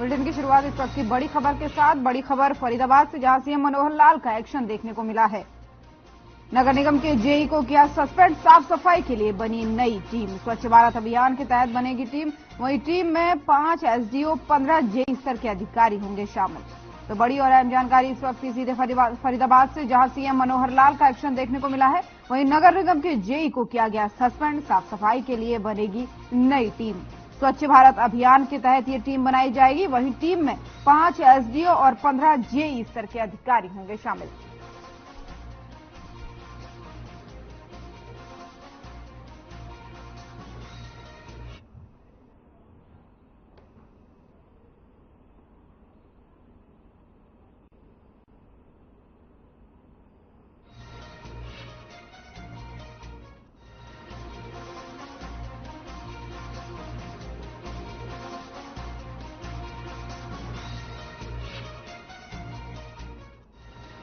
Bulletin की शुरुआत इस वक्त की बड़ी खबर के साथ। बड़ी खबर फरीदाबाद से, जहां सीएम मनोहर लाल का एक्शन देखने को मिला है। नगर निगम के जेई को किया सस्पेंड, साफ सफाई के लिए बनी नई टीम। स्वच्छ भारत अभियान के तहत बनेगी टीम। वहीं टीम में 5 एसडीओ, 15 जेई स्तर के अधिकारी होंगे शामिल। तो बड़ी और अहम जानकारी इस वक्त की सीधे फरीदाबाद से, जहां सीएम मनोहर लाल का एक्शन देखने को मिला है। वहीं नगर निगम के जेई को किया गया सस्पेंड, साफ सफाई के लिए बनेगी नई टीम। स्वच्छ भारत अभियान के तहत ये टीम बनाई जाएगी। वहीं टीम में 5 एसडीओ और 15 जेई स्तर के अधिकारी होंगे शामिल।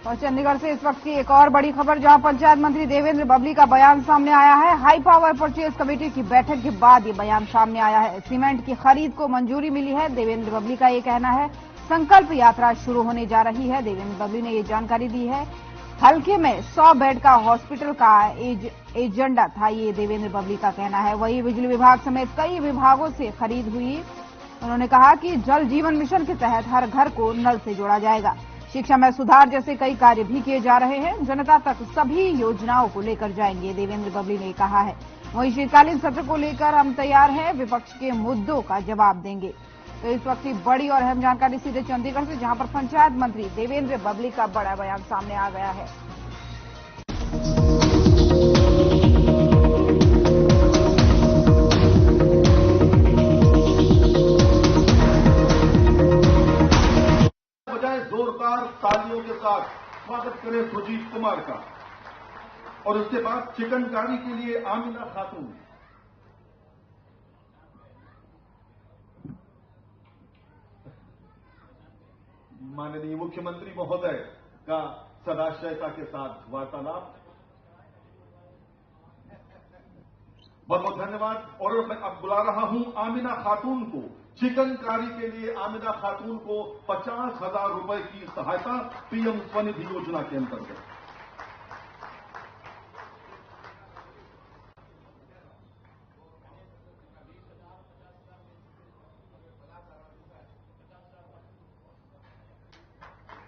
और चंडीगढ़ से इस वक्त की एक और बड़ी खबर, जहां पंचायत मंत्री देवेंद्र बबली का बयान सामने आया है। हाई पावर परचेज कमेटी की बैठक के बाद ये बयान सामने आया है। सीमेंट की खरीद को मंजूरी मिली है। देवेंद्र बबली का ये कहना है संकल्प यात्रा शुरू होने जा रही है। देवेंद्र बबली ने ये जानकारी दी है। हल्के में 100 बेड का हॉस्पिटल का एजेंडा था, ये देवेंद्र बबली का कहना है। वहीं बिजली विभाग समेत कई विभागों से खरीद हुई। उन्होंने कहा कि जल जीवन मिशन के तहत हर घर को नल से जोड़ा जाएगा। शिक्षा में सुधार जैसे कई कार्य भी किए जा रहे हैं। जनता तक सभी योजनाओं को लेकर जाएंगे, देवेंद्र बबली ने कहा है। वहीं शीतकालीन सत्र को लेकर हम तैयार हैं, विपक्ष के मुद्दों का जवाब देंगे। तो इस वक्त की बड़ी और अहम जानकारी सीधे चंडीगढ़ से, जहां पर पंचायत मंत्री देवेंद्र बबली का बड़ा बयान सामने आ गया है। जोरदार तालियों के साथ स्वागत करें सुजीत कुमार का। और उसके बाद चिकनकारी के लिए आमिना खातून। माननीय मुख्यमंत्री महोदय का सदाशयता के साथ वार्तालाप। बहुत बहुत धन्यवाद। और मैं अब बुला रहा हूं आमिना खातून को। चिकनकारी के लिए आमिना खातून को 50,000 रुपए की सहायता पीएम स्वनिधि योजना के अंतर्गत।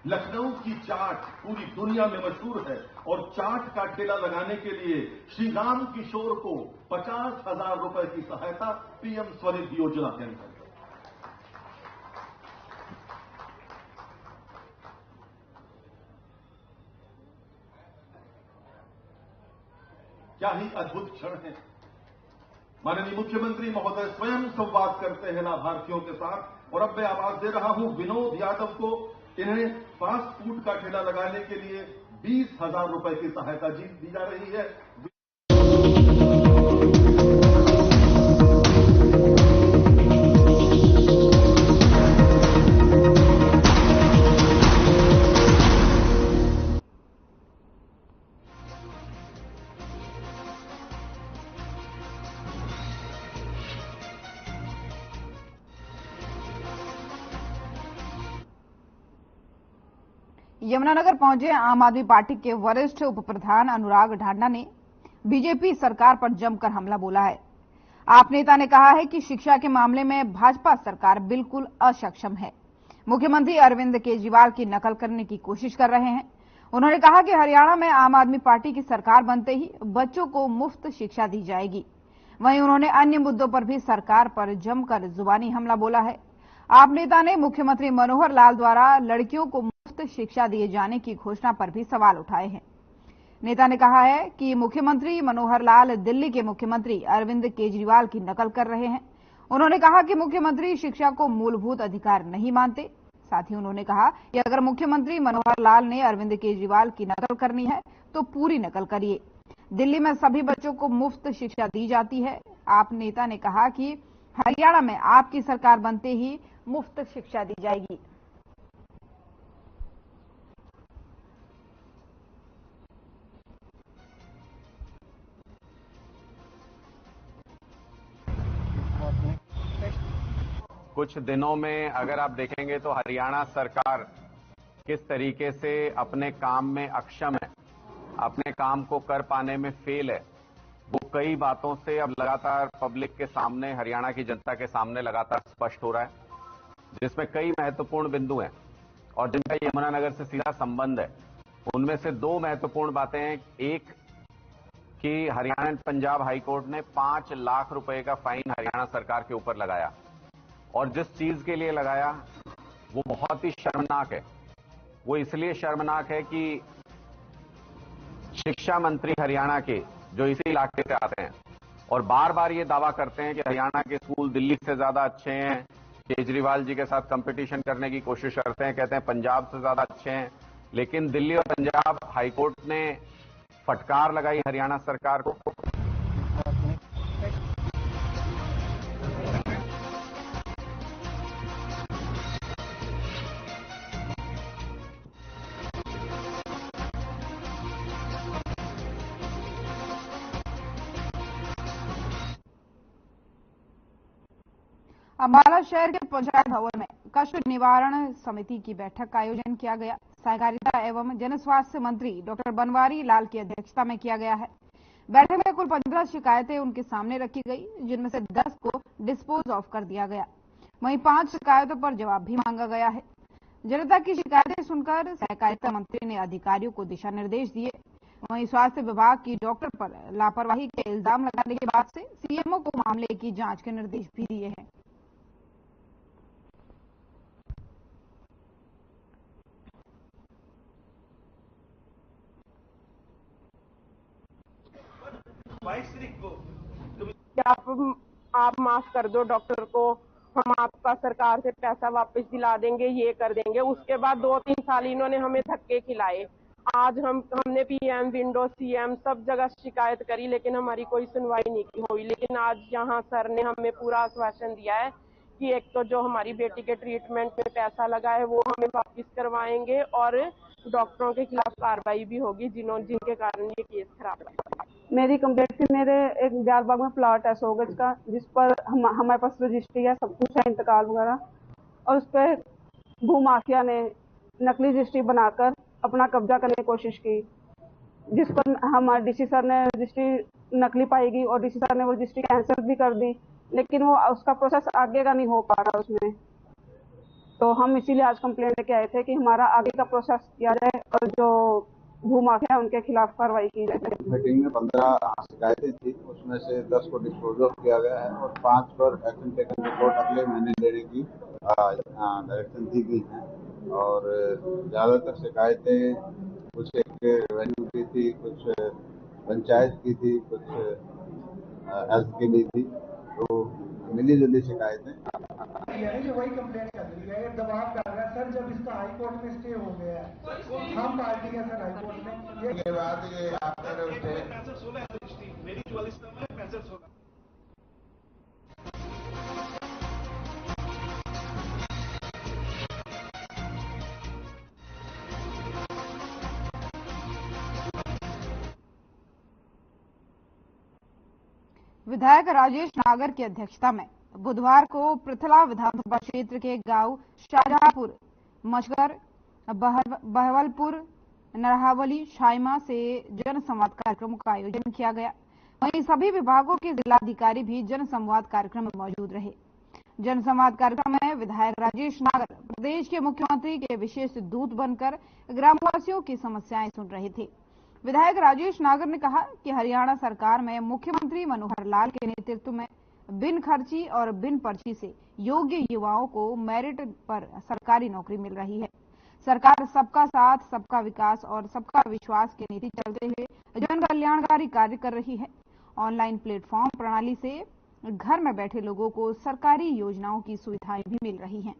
लखनऊ की चाट पूरी दुनिया में मशहूर है और चाट का ठेला लगाने के लिए श्री राम किशोर को 50,000 रुपए की सहायता पीएम स्वनिधि योजना के अंतर्गत। क्या ही अद्भुत क्षण है। माननीय मुख्यमंत्री महोदय स्वयं संवाद करते हैं लाभार्थियों के साथ। और अब मैं आवाज दे रहा हूं विनोद यादव को। इन्हें फास्ट फूड का ठेला लगाने के लिए 20,000 रुपए की सहायता दी जा रही है। यमुनानगर पहुंचे आम आदमी पार्टी के वरिष्ठ उप प्रधान अनुराग ढांडा ने बीजेपी सरकार पर जमकर हमला बोला है। आप नेता ने कहा है कि शिक्षा के मामले में भाजपा सरकार बिल्कुल असक्षम है। मुख्यमंत्री अरविंद केजरीवाल की नकल करने की कोशिश कर रहे हैं। उन्होंने कहा कि हरियाणा में आम आदमी पार्टी की सरकार बनते ही बच्चों को मुफ्त शिक्षा दी जाएगी। वहीं उन्होंने अन्य मुद्दों पर भी सरकार पर जमकर जुबानी हमला बोला है। आप नेता ने मुख्यमंत्री मनोहर लाल द्वारा लड़कियों को मुफ्त शिक्षा दिए जाने की घोषणा पर भी सवाल उठाए हैं। नेता ने कहा है कि मुख्यमंत्री मनोहर लाल दिल्ली के मुख्यमंत्री अरविंद केजरीवाल की नकल कर रहे हैं। उन्होंने कहा कि मुख्यमंत्री शिक्षा को मूलभूत अधिकार नहीं मानते। साथ ही उन्होंने कहा कि अगर मुख्यमंत्री मनोहर लाल ने अरविंद केजरीवाल की नकल करनी है तो पूरी नकल करिए। दिल्ली में सभी बच्चों को मुफ्त शिक्षा दी जाती है। आप नेता ने कहा कि हरियाणा में आपकी सरकार बनते ही मुफ्त शिक्षा दी जाएगी। कुछ दिनों में अगर आप देखेंगे तो हरियाणा सरकार किस तरीके से अपने काम में अक्षम है, अपने काम को कर पाने में फेल है, वो कई बातों से अब लगातार पब्लिक के सामने, हरियाणा की जनता के सामने लगातार स्पष्ट हो रहा है, जिसमें कई महत्वपूर्ण बिंदु हैं और जिनका यमुनानगर से सीधा संबंध है। उनमें से दो महत्वपूर्ण बातें हैं। एक कि हरियाणा एंड पंजाब हाईकोर्ट ने 5 लाख रुपए का फाइन हरियाणा सरकार के ऊपर लगाया और जिस चीज के लिए लगाया वो बहुत ही शर्मनाक है। वो इसलिए शर्मनाक है कि शिक्षा मंत्री हरियाणा के जो इसी इलाके से आते हैं और बार बार ये दावा करते हैं कि हरियाणा के स्कूल दिल्ली से ज्यादा अच्छे हैं, केजरीवाल जी के साथ कंपटीशन करने की कोशिश करते हैं, कहते हैं पंजाब से ज्यादा अच्छे हैं, लेकिन दिल्ली और पंजाब हाईकोर्ट ने फटकार लगाई हरियाणा सरकार को। अम्बाला शहर के पंचायत भवन में कष्ट निवारण समिति की बैठक का आयोजन किया गया। सहकारिता एवं जनस्वास्थ्य मंत्री डॉक्टर बनवारी लाल की अध्यक्षता में किया गया है। बैठक में कुल 15 शिकायतें उनके सामने रखी गई, जिनमें से 10 को डिस्पोज ऑफ कर दिया गया। वहीं 5 शिकायतों पर जवाब भी मांगा गया है। जनता की शिकायतें सुनकर सहकारिता मंत्री ने अधिकारियों को दिशा निर्देश दिए। वहीं स्वास्थ्य विभाग की डॉक्टर पर लापरवाही के इल्जाम लगाने के बाद से सीएमओ को मामले की जांच के निर्देश भी दिए हैं। आप माफ कर दो डॉक्टर को, हम आपका सरकार से पैसा वापस दिला देंगे, ये कर देंगे। उसके बाद 2-3 साल इन्होंने हमें धक्के खिलाए। आज हमने पीएम, विंडो, सीएम सब जगह शिकायत करी, लेकिन हमारी कोई सुनवाई नहीं हुई। लेकिन आज यहाँ सर ने हमें पूरा आश्वासन दिया है कि एक तो जो हमारी बेटी के ट्रीटमेंट में पैसा लगा है वो हमें वापस करवाएंगे और डॉक्टरों के खिलाफ कार्रवाई भी होगी जिनके कारण ये केस खराब है। मेरी कंप्लेंट थी, मेरे एक जालबाग में प्लॉट है 100 गज का, जिस पर हमारे पास रजिस्ट्री है, सब कुछ है, इंतकाल वगैरह, और उस पर भूमाफिया ने नकली रजिस्ट्री बनाकर अपना कब्जा करने की कोशिश की, जिस पर हमारे डीसी सर ने रजिस्ट्री नकली पाएगी और डीसी सर ने वो रजिस्ट्री कैंसिल भी कर दी, लेकिन वो उसका प्रोसेस आगे का नहीं हो पा रहा उसमें। तो हम इसीलिए आज कंप्लेंट लेके आए थे कि हमारा आगे का प्रोसेस किया जाए और जो भूमाफिया उनके खिलाफ कार्रवाई की जाए। मीटिंग में 15 शिकायतें थी, उसमें से 10 को डिस्पोज ऑफ किया गया है और 5 पर एक्शन टेकन रिपोर्ट अगले महीने देने की डायरेक्शन दी गई है। और ज्यादातर शिकायतें कुछ एक रेवेन्यू की थी, कुछ पंचायत की थी, कुछ हेल्थ की नहीं थी, तो मिली जुली शिकायतें जो वही कंप्लेंट कर रही है, दबाव डाल रहा है सर। जब इसका हाईकोर्ट में स्टे हो गया है, हम पार्टी है सर हाईकोर्ट में, ये बात ये आपने मेरी 44 में 65 विधायक राजेश नागर की अध्यक्षता में बुधवार को पृथला विधानसभा क्षेत्र के गांव शाहजहांपुर, मचगर, बहवलपुर, नरहावली, शाइमा से जन संवाद कार्यक्रम का आयोजन किया गया। वहीं सभी विभागों के जिलाधिकारी भी जन संवाद कार्यक्रम में मौजूद रहे। जन संवाद कार्यक्रम में विधायक राजेश नागर प्रदेश के मुख्यमंत्री के विशेष दूत बनकर ग्रामवासियों की समस्याएं सुन रहे थे। विधायक राजेश नागर ने कहा कि हरियाणा सरकार में मुख्यमंत्री मनोहर लाल के नेतृत्व में बिन खर्ची और बिन पर्ची से योग्य युवाओं को मेरिट पर सरकारी नौकरी मिल रही है। सरकार सबका साथ, सबका विकास और सबका विश्वास की नीति चलते हुए जन कल्याणकारी कार्य कर रही है। ऑनलाइन प्लेटफॉर्म प्रणाली से घर में बैठे लोगों को सरकारी योजनाओं की सुविधाएं भी मिल रही हैं।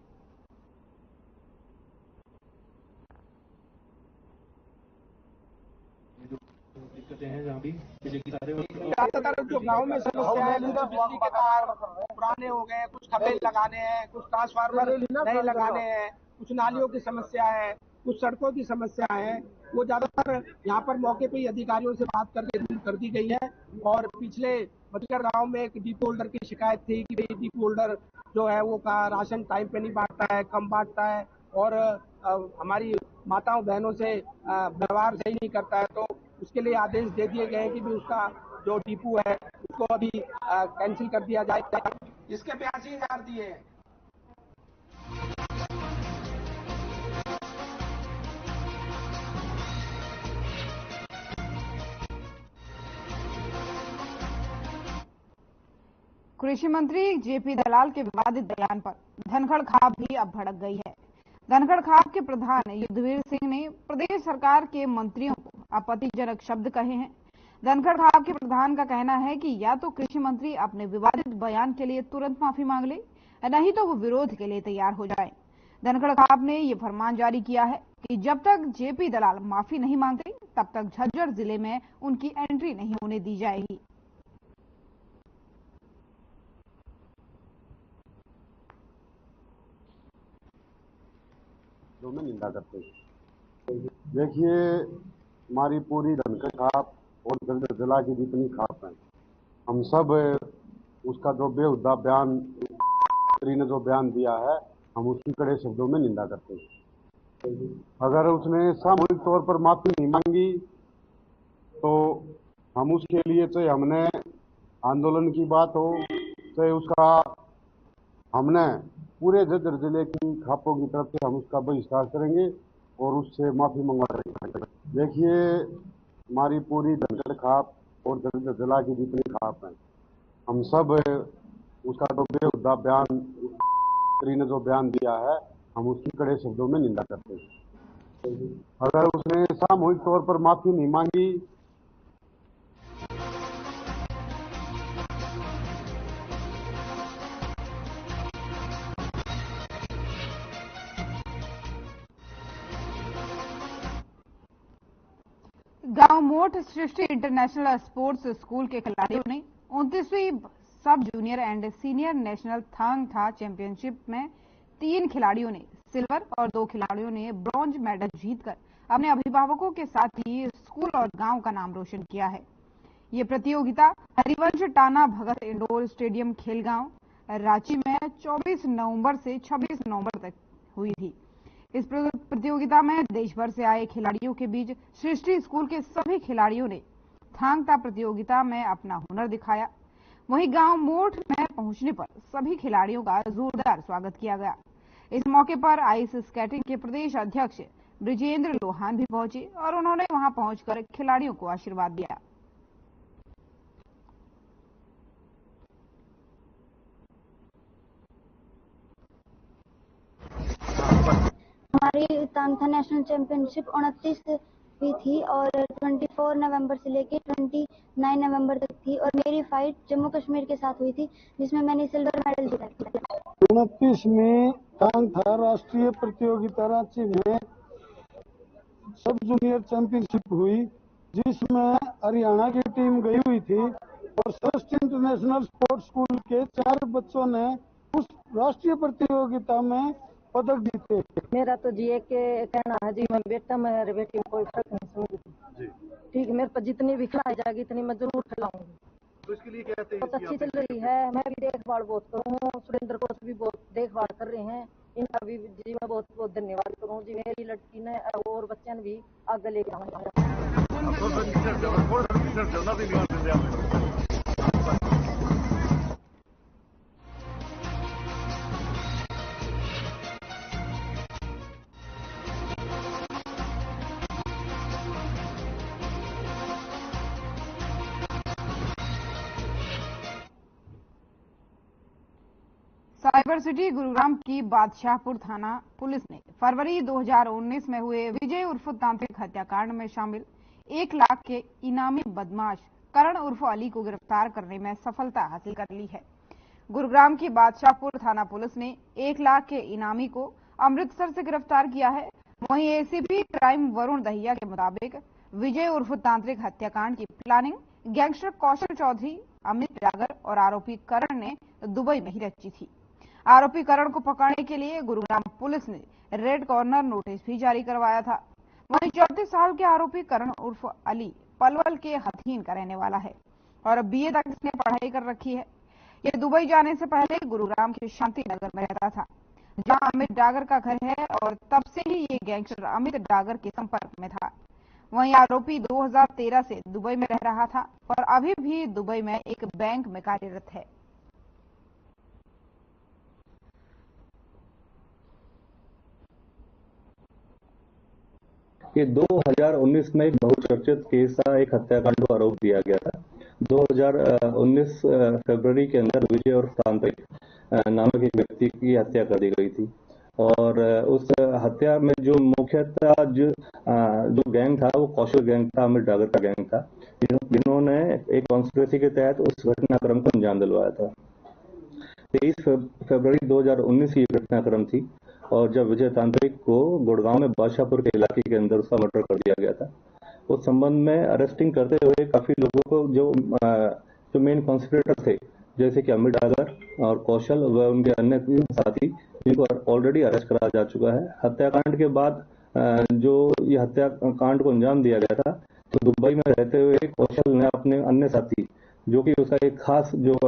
दिक्कतें हैं जहाँ भी बिजली की ज्यादातर जो गाँव में समस्या है, बिजली के तार पुराने हो गए, कुछ खंभे लगाने हैं, कुछ ट्रांसफार्मर नए लगाने हैं, कुछ नालियों की समस्या है, कुछ सड़कों की समस्या है, वो ज्यादातर यहाँ पर मौके पे ही अधिकारियों से बात करके दूर कर दी गई है। और पिछले मचगर गांव में एक डीपी होल्डर की शिकायत थी कि डीपी होल्डर जो है वो का राशन टाइम पे नहीं बांटता है, कम बांटता है और हमारी माताओं बहनों से व्यवहार सही नहीं करता है। तो उसके लिए आदेश दे दिए गए हैं कि भी उसका जो डिपो है उसको अभी कैंसिल कर दिया जाए। इसके 82,000 दिए हैं। कृषि मंत्री जेपी दलाल के विवादित बयान पर धनखड़ खाप भी अब भड़क गई है। धनखड़ खाप के प्रधान युद्धवीर सिंह ने प्रदेश सरकार के मंत्रियों को आपत्तिजनक शब्द कहे हैं। धनखड़ खाप के प्रधान का कहना है कि या तो कृषि मंत्री अपने विवादित बयान के लिए तुरंत माफी मांग ले, नहीं तो वो विरोध के लिए तैयार हो जाए। धनखड़ खाप ने ये फरमान जारी किया है कि जब तक जेपी दलाल माफी नहीं मांगते तब तक झज्जर जिले में उनकी एंट्री नहीं होने दी जाएगी। जो में निंदा करते हैं। देखिए, हमारी पूरी धनखड़ खाप और झज्जर जिला की जितनी खाप है, हम सब उसका जो बेहुदा बयान ने जो बयान दिया है, हम उसकी कड़े शब्दों में निंदा करते हैं। अगर उसने सामूहिक तौर पर माफी नहीं मांगी तो हम उसके लिए, चाहे हमने आंदोलन की बात हो, चाहे उसका हमने पूरे झज्जर जिले की खापों की तरफ से हम उसका बहिष्कार करेंगे और उससे माफी मंगवाएंगे। देखिए, हमारी पूरी धनखड़ खाप और झज्जर जिला की जितनी खाप है, हम सब उसका जो बेहुदा बयान ने जो बयान दिया है, हम उसकी कड़े शब्दों में निंदा करते हैं। अगर उसने सामूहिक तौर पर माफी नहीं मांगी गांव मोठ सृष्टि इंटरनेशनल स्पोर्ट्स स्कूल के खिलाड़ियों ने 29वीं sub junior and senior national Thang Ta championship में 3 खिलाड़ियों ने सिल्वर और 2 खिलाड़ियों ने ब्रॉन्ज मेडल जीतकर अपने अभिभावकों के साथ ही स्कूल और गांव का नाम रोशन किया है। ये प्रतियोगिता हरिवंश टाना भगत इंडोर स्टेडियम खेलगांव रांची में 24 नवंबर से 26 नवंबर तक हुई थी। इस प्रतियोगिता में देश भर से आए खिलाड़ियों के बीच सृष्टि स्कूल के सभी खिलाड़ियों ने थांगता प्रतियोगिता में अपना हुनर दिखाया। वहीं गांव मोठ में पहुंचने पर सभी खिलाड़ियों का जोरदार स्वागत किया गया। इस मौके पर आइस स्केटिंग के प्रदेश अध्यक्ष ब्रिजेंद्र लोहान भी पहुंचे और उन्होंने वहां पहुंचकर खिलाड़ियों को आशीर्वाद दिया। हमारी तांगथा नेशनल चैंपियनशिप 29वीं थी और 24 नवंबर से लेके 29 नवंबर तक थी और मेरी फाइट जम्मू कश्मीर के साथ हुई थी जिसमें मैंने सिल्वर मेडल जीता था। 29वीं तांगथा राष्ट्रीय प्रतियोगिता रांची में सब जूनियर चैंपियनशिप हुई जिसमें हरियाणा की टीम गई हुई थी और सृष्टि इंटरनेशनल स्पोर्ट्स स्कूल के 4 बच्चों ने उस राष्ट्रीय प्रतियोगिता में पदक जीते। मेरा तो जी एक कहना है जी, मैं बेटा मेरे बेटी में कोई फर्क नहीं समझती। ठीक है, मेरे पर जितनी भी खिलाई जाएगी इतनी मैं जरूर खिलाऊंगी। तो इसके लिए कहते हैं बहुत अच्छी चल रही है, मैं भी देखभाल बहुत करूँ, सुरेंद्र को भी बहुत देखभाल कर रहे हैं, इनका भी जी मैं बहुत बहुत धन्यवाद करूँ जी। मेरी लड़की ने और बच्चों ने भी आगे लेके आऊंगा। साइबर सिटी गुरुग्राम की बादशाहपुर थाना पुलिस ने फरवरी 2019 में हुए विजय उर्फ तांत्रिक हत्याकांड में शामिल 1 लाख के इनामी बदमाश करण उर्फ अली को गिरफ्तार करने में सफलता हासिल कर ली है। गुरुग्राम की बादशाहपुर थाना पुलिस ने 1 लाख के इनामी को अमृतसर से गिरफ्तार किया है। वहीं एसीपी क्राइम वरुण दहिया के मुताबिक विजय उर्फ तांत्रिक हत्याकांड की प्लानिंग गैंगस्टर कौशल चौधरी, अमित जागर और आरोपी करण ने दुबई में ही रची थी। आरोपी करण को पकड़ने के लिए गुरुग्राम पुलिस ने रेड कॉर्नर नोटिस भी जारी करवाया था। वहीं 34 साल के आरोपी करण उर्फ अली पलवल के हथीन का रहने वाला है और BA तक इसने पढ़ाई कर रखी है। ये दुबई जाने से पहले गुरुग्राम के शांति नगर में रहता था, जहां अमित डागर का घर है, और तब से ही ये गैंगस्टर अमित डागर के संपर्क में था। वहीं आरोपी 2013 से दुबई में रह रहा था और अभी भी दुबई में एक बैंक में कार्यरत है। ये 2019 में एक बहुचर्चित केस था, एक हत्याकांड को आरोप दिया गया था। 2019 फरवरी के अंदर विजय और तांत्रिक नामक एक व्यक्ति की हत्या कर दी गई थी, और उस हत्या में जो मुख्यतः जो गैंग था वो कौशल गैंग था, अमित डागर का गैंग था, जिन्होंने एक कॉन्स्पिरेसी के तहत उस घटनाक्रम को अंजाम दिलवाया था। 23 फरवरी 2019 की घटनाक्रम थी, और जब विजय तांत्रिक को गुड़गांव में बादशाहपुर के इलाके के अंदर उसका मर्डर कर दिया गया था। उस संबंध में अरेस्टिंग करते हुए काफी लोगों को जो मेन कॉन्स्पिरेटर थे, जैसे कि अमित डागर और कौशल व उनके अन्य साथी, जिनको ऑलरेडी अरेस्ट करा जा चुका है। हत्याकांड के बाद जो ये हत्याकांड को अंजाम दिया गया था, तो दुबई में रहते हुए कौशल ने अपने अन्य साथी, जो कि उसका एक खास जो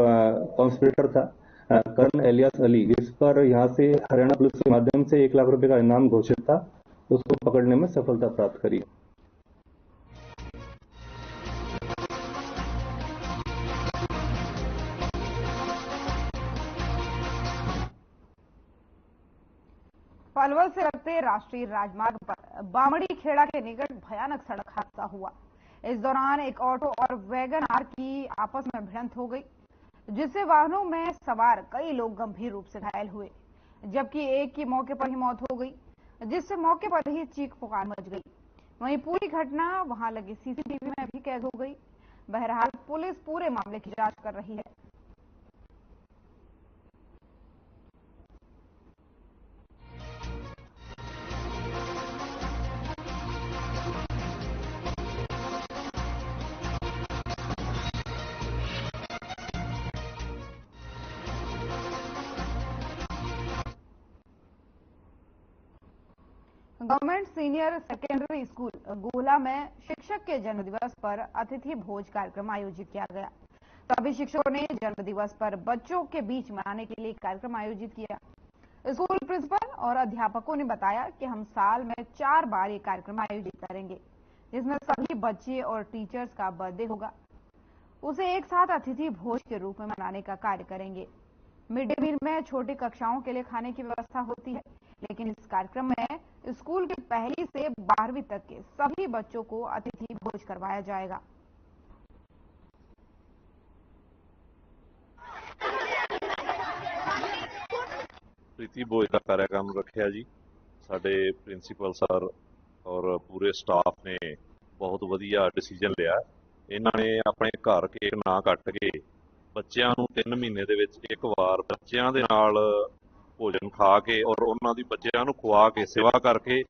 कॉन्स्पिरेटर था करण एलियास अली, जिस पर यहाँ से हरियाणा पुलिस के माध्यम से 1 लाख रुपए का इनाम घोषित था, उसको पकड़ने में सफलता प्राप्त करी। पलवल से लगते राष्ट्रीय राजमार्ग पर बामड़ी खेड़ा के निकट भयानक सड़क हादसा हुआ। इस दौरान एक ऑटो और वैगन आर की आपस में भिड़ंत हो गई, जिससे वाहनों में सवार कई लोग गंभीर रूप से घायल हुए, जबकि एक की मौके पर ही मौत हो गई, जिससे मौके पर ही चीख पुकार मच गई। वहीं पूरी घटना वहां लगे सीसीटीवी में भी कैद हो गई। बहरहाल पुलिस पूरे मामले की जांच कर रही है। गवर्नमेंट सीनियर सेकेंडरी स्कूल गोला में शिक्षक के जन्मदिवस पर अतिथि भोज कार्यक्रम आयोजित किया गया। सभी शिक्षकों ने जन्मदिवस पर बच्चों के बीच मनाने के लिए कार्यक्रम आयोजित किया। स्कूल प्रिंसिपल और अध्यापकों ने बताया कि हम साल में 4 बार ये कार्यक्रम आयोजित करेंगे, जिसमें सभी बच्चे और टीचर्स का बर्थडे होगा। उसे एक साथ अतिथि भोज के रूप में मनाने का कार्य करेंगे। मिड डे मील में छोटी कक्षाओं के लिए खाने की व्यवस्था होती है, लेकिन इस कार्यक्रम में स्कूल के 1ली से 12वीं तक के सभी बच्चों को अतिथि भोज करवाया जाएगा। प्रीति भोज का कार्यक्रम रखा जी। साडे प्रिंसीपल सर और पूरे स्टाफ ने बहुत वधिया डिसीजन लिया। इन्होंने अपने घर केक ना कट के बच्चों को 3 महीने दे विच एक बार बच्चों के नाल भोजन खा के और उन्होंने बच्चों को खुआ के सेवा करके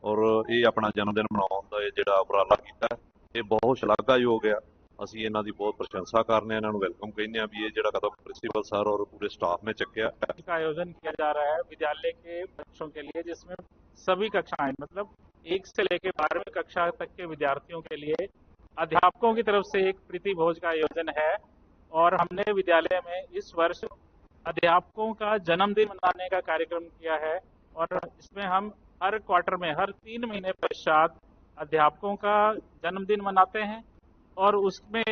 और ये अपना जन्मदिन मनाने का जिहड़ा उपराला कीता, ये बहुत शलाघायोग है। असीं इन्हां दी बहुत प्रशंसा करने, इन्हां नूं वेलकम कहने भी ये जिहड़ा कदम प्रिंसीपल सर और पूरे स्टाफ ने चुक्या। का आयोजन किया जा रहा है विद्यालय के बच्चों के लिए, जिसमें सभी कक्षाएं मतलब 1 से लेकर 12वीं कक्षा तक के विद्यार्थियों के लिए अध्यापकों की तरफ से एक प्रीति भोज का आयोजन है। और हमने विद्यालय में इस वर्ष अध्यापकों का जन्मदिन मनाने का कार्यक्रम किया है, और इसमें हम हर क्वार्टर में हर 3 महीने पश्चात अध्यापकों का जन्मदिन मनाते हैं, और उसमें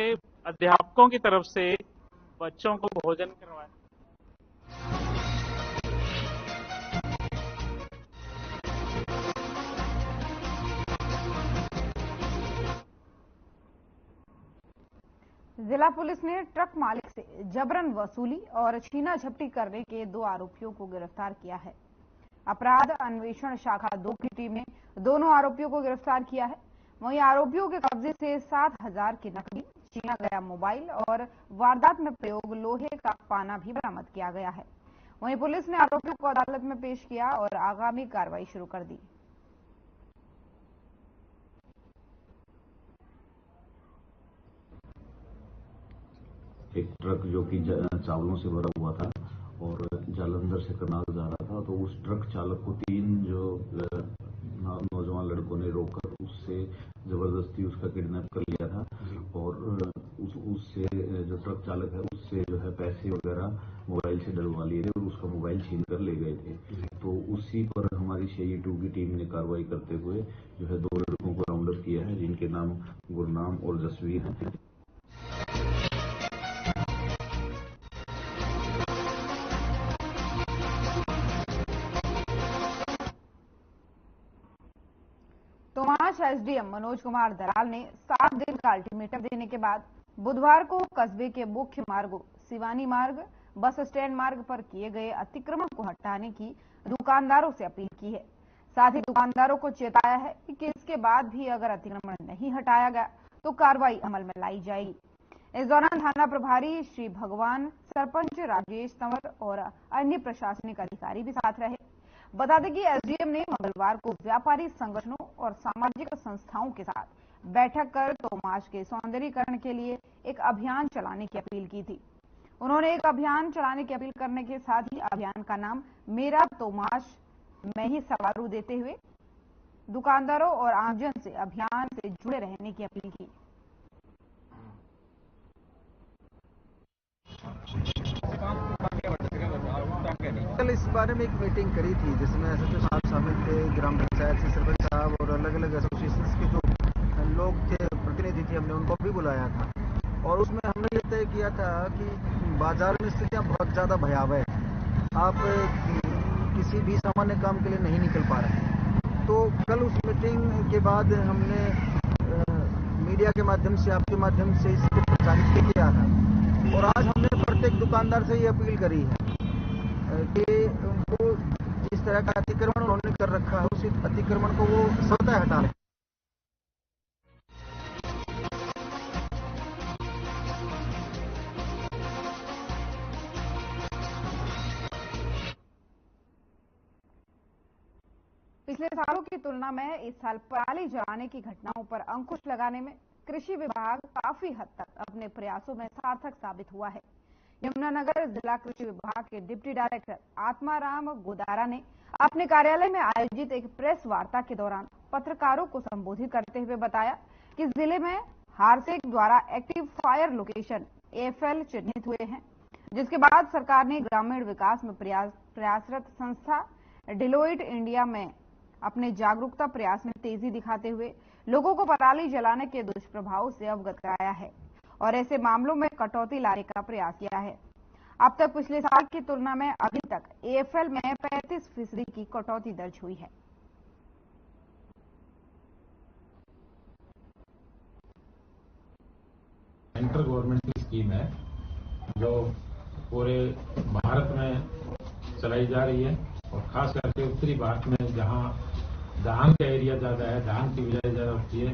अध्यापकों की तरफ से बच्चों को भोजन करवाएं। जिला पुलिस ने ट्रक मालिक से जबरन वसूली और छीना झपटी करने के 2 आरोपियों को गिरफ्तार किया है। अपराध अन्वेषण शाखा 2 की टीम ने दोनों आरोपियों को गिरफ्तार किया है। वहीं आरोपियों के कब्जे से 7,000 की नकदी, छीना गया मोबाइल और वारदात में प्रयोग लोहे का पाना भी बरामद किया गया है। वहीं पुलिस ने आरोपियों को अदालत में पेश किया और आगामी कार्रवाई शुरू कर दी। एक ट्रक जो कि चावलों से भरा हुआ था और जालंधर से करनाल जा रहा था, तो उस ट्रक चालक को 3 जो नौजवान लड़कों ने रोककर उससे जबरदस्ती उसका किडनैप कर लिया था और उससे जो ट्रक चालक है उससे जो है पैसे वगैरह मोबाइल से डलवा लिए थे और उसका मोबाइल छीन कर ले गए थे। तो उसी पर हमारी CI 2 की टीम ने कार्रवाई करते हुए जो है 2 लड़कों को राउंड अप किया है, जिनके नाम गुरनाम और जसवीर हैं। तोमाश SDM मनोज कुमार दलाल ने 7 दिन का अल्टीमेटम देने के बाद बुधवार को कस्बे के मुख्य मार्गों सिवानी मार्ग, बस स्टैंड मार्ग पर किए गए अतिक्रमण को हटाने की दुकानदारों से अपील की है। साथ ही दुकानदारों को चेताया है कि इसके बाद भी अगर अतिक्रमण नहीं हटाया गया तो कार्रवाई अमल में लाई जाएगी। इस दौरान थाना प्रभारी श्री भगवान, सरपंच राजेश तंवर और अन्य प्रशासनिक अधिकारी भी साथ रहे। बता दें कि SDM ने मंगलवार को व्यापारी संगठनों और सामाजिक संस्थाओं के साथ बैठक कर तोमाश के सौंदर्यीकरण के लिए एक अभियान चलाने की अपील की थी। उन्होंने एक अभियान चलाने की अपील करने के साथ ही अभियान का नाम मेरा तोमाश मैं ही सवारू देते हुए दुकानदारों और आमजन से अभियान से जुड़े रहने की अपील की। कल इस बारे में एक मीटिंग करी थी जिसमें SHO साहब शामिल थे, ग्राम पंचायत से सरपंच साहब और अलग अलग एसोसिएशंस के जो लोग थे, प्रतिनिधि थे, हमने उनको भी बुलाया था और उसमें हमने ये तय किया था कि बाजार में स्थितियाँ बहुत ज़्यादा भयावह है। आप किसी भी सामान्य काम के लिए नहीं निकल पा रहे। तो कल उस मीटिंग के बाद हमने मीडिया के माध्यम से, आपके माध्यम से इसको प्रचारित किया था और आज हमने प्रत्येक दुकानदार से ये अपील करी है कि उनको जिस तरह का अतिक्रमण उन्होंने कर रखा है उस अतिक्रमण को वो स्वतः हटा लें। पिछले सालों की तुलना में इस साल पराली जलाने की घटनाओं पर अंकुश लगाने में कृषि विभाग काफी हद तक अपने प्रयासों में सार्थक साबित हुआ है। यमुनानगर जिला कृषि विभाग के डिप्टी डायरेक्टर आत्माराम गोदारा ने अपने कार्यालय में आयोजित एक प्रेस वार्ता के दौरान पत्रकारों को संबोधित करते हुए बताया कि जिले में हारसेक द्वारा एक्टिव फायर लोकेशन AFL चिन्हित हुए हैं, जिसके बाद सरकार ने ग्रामीण विकास में प्रयासरत संस्था डिलोइट इंडिया में अपने जागरूकता प्रयास में तेजी दिखाते हुए लोगों को पराली जलाने के दुष्प्रभाव से अवगत कराया है और ऐसे मामलों में कटौती लाने का प्रयास किया है। अब तक पिछले साल की तुलना में अभी तक AFL में 35% की कटौती दर्ज हुई है। सेंट्रल गवर्नमेंट की स्कीम है जो पूरे भारत में चलाई जा रही है और खास करके उत्तरी भारत में जहां धान का एरिया ज्यादा है, धान की बिजाई ज्यादा होती है,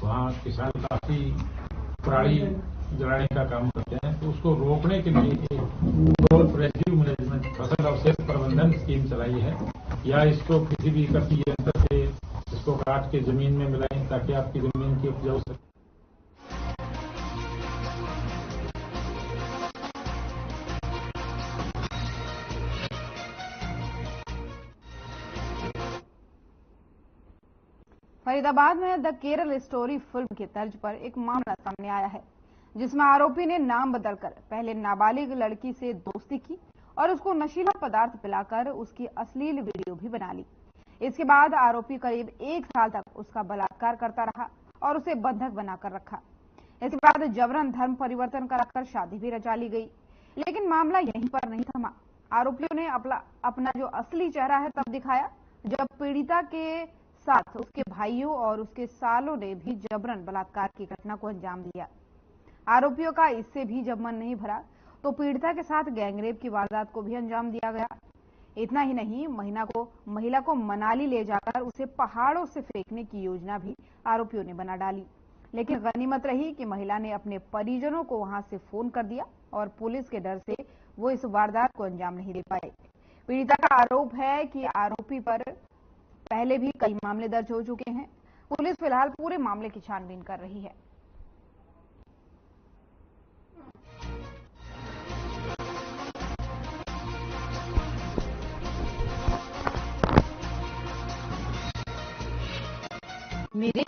वहां किसान काफी पराली जलाने का काम करते हैं। तो उसको रोकने के लिए एक रेजिड्यू मैनेजमेंट फसल अवशेष प्रबंधन स्कीम चलाई है, या इसको किसी भी कृषि यंत्र से इसको काट के जमीन में मिलाएं ताकि आपकी जमीन की उपजाऊ शक्ति। फरीदाबाद में द केरल स्टोरी फिल्म की तर्ज पर एक मामला सामने आया है, जिसमें आरोपी ने नाम बदलकर पहले नाबालिग लड़की से दोस्ती की और उसको नशीला पदार्थ पिलाकर उसकी अश्लील वीडियो भी बना ली। इसके बाद आरोपी करीब 1 साल तक उसका बलात्कार करता रहा और उसे बंधक बनाकर रखा। इसके बाद जबरन धर्म परिवर्तन कराकर शादी भी रचा ली गई। लेकिन मामला यहीं पर नहीं थमा। आरोपियों ने अपना जो असली चेहरा है तब दिखाया जब पीड़िता के साथ उसके भाइयों और उसके सालों ने भी जबरन बलात्कार की घटना को अंजाम दिया। आरोपियों का इससे भी जब मन नहीं भरा तो पीड़िता के साथ गैंगरेप की वारदात को भी अंजाम दिया गया। इतना ही नहीं, महिला को मनाली ले जाकर उसे पहाड़ों से फेंकने की योजना भी आरोपियों ने बना डाली। लेकिन गनीमत रही कि महिला ने अपने परिजनों को वहां से फोन कर दिया और पुलिस के डर से वो इस वारदात को अंजाम नहीं दे पाए। पीड़िता का आरोप है कि आरोपी पर पहले भी कई मामले दर्ज हो चुके हैं। पुलिस फिलहाल पूरे मामले की छानबीन कर रही है। मेरे